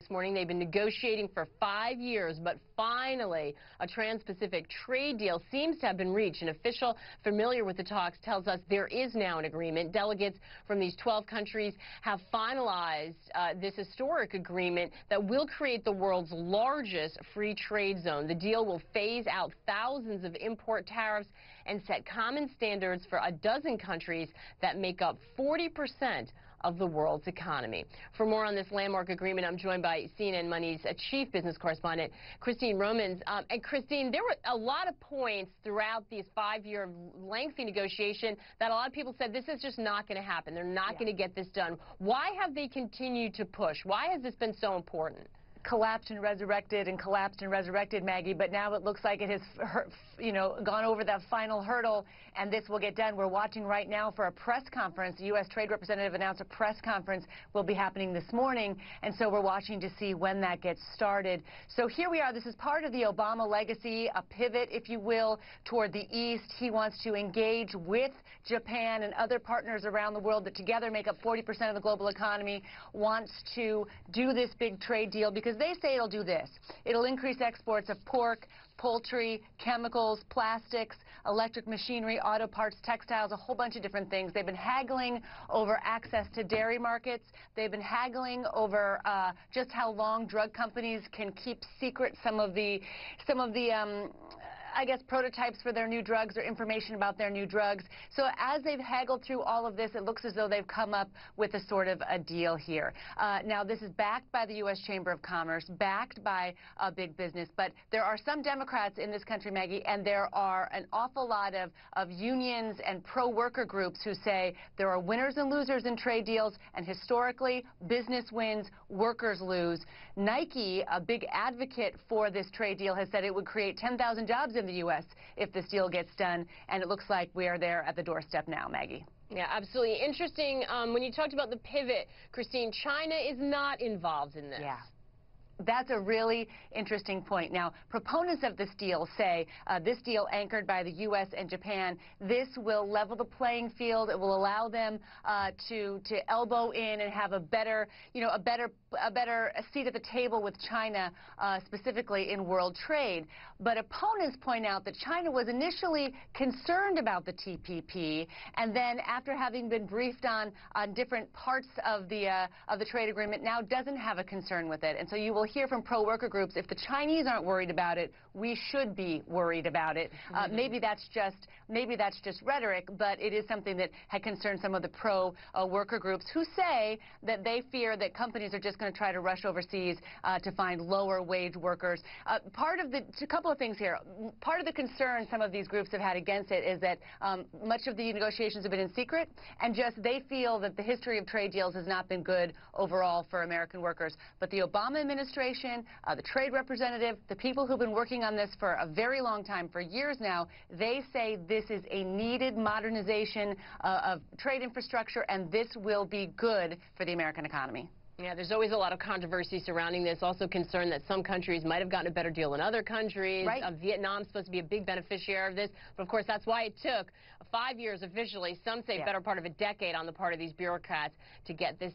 this morning. They've been negotiating for 5 years, but finally a trans-Pacific trade deal seems to have been reached. An official familiar with the talks tells us there is now an agreement. Delegates from these 12 countries have finalized this historic agreement that will create the world's largest free trade zone. The deal will phase out thousands of import tariffs and set common standards for a dozen countries that make up 40% of the world's economy. For more on this landmark agreement, I'm joined by CNN Money's chief business correspondent, Christine Romans. And Christine, there were a lot of points throughout this 5-year lengthy negotiation that a lot of people said this is just not going to happen. They're not going to get this done. Why have they continued to push? Why has this been so important? Collapsed and resurrected, Maggie, but now it looks like it has, gone over that final hurdle, and this will get done. We're watching right now for a press conference. The U.S. Trade Representative announced a press conference will be happening this morning, and so we're watching to see when that gets started. So here we are. This is part of the Obama legacy, a pivot, if you will, toward the East. He wants to engage with Japan and other partners around the world that together make up 40% of the global economy, wants to do this big trade deal because they say it'll do this. It'll increase exports of pork, poultry, chemicals, plastics, electric machinery, auto parts, textiles, a whole bunch of different things. They've been haggling over access to dairy markets. They've been haggling over just how long drug companies can keep secret some of the I guess, prototypes for their new drugs or information about their new drugs. So as they've haggled through all of this, it looks as though they've come up with a sort of a deal here. Now, this is backed by the U.S. Chamber of Commerce, backed by big business. But there are some Democrats in this country, Maggie, and there are an awful lot of unions and pro-worker groups who say there are winners and losers in trade deals, and historically, business wins, workers lose. Nike, a big advocate for this trade deal, has said it would create 10,000 jobs in the U.S. if this deal gets done, and it looks like we are there at the doorstep now, Maggie. Yeah, absolutely. Interesting. When you talked about the pivot, Christine, China is not involved in this. Yeah. That's a really interesting point. Now, proponents of this deal say this deal anchored by the U.S. and Japan, this will level the playing field. It will allow them to elbow in and have a better seat at the table with China, specifically in world trade. But opponents point out that China was initially concerned about the TPP, and then after having been briefed on different parts of the trade agreement, now doesn't have a concern with it. And so you will hear from pro-worker groups, if the Chinese aren't worried about it, we should be worried about it. Maybe that's just rhetoric, but it is something that had concerned some of the pro-worker groups who say that they fear that companies are just going to try to rush overseas to find lower wage workers. A couple of things here. Part of the concern some of these groups have had against it is that much of the negotiations have been in secret, and just they feel that the history of trade deals has not been good overall for American workers. But the Obama administration, the trade representative, the people who've been working on this for a very long time, for years now, they say this is a needed modernization of trade infrastructure, and this will be good for the American economy. Yeah, there's always a lot of controversy surrounding this. Also concerned that some countries might have gotten a better deal than other countries. Right. Vietnam's supposed to be a big beneficiary of this. But, of course, that's why it took 5 years officially, some say better part of a decade on the part of these bureaucrats to get this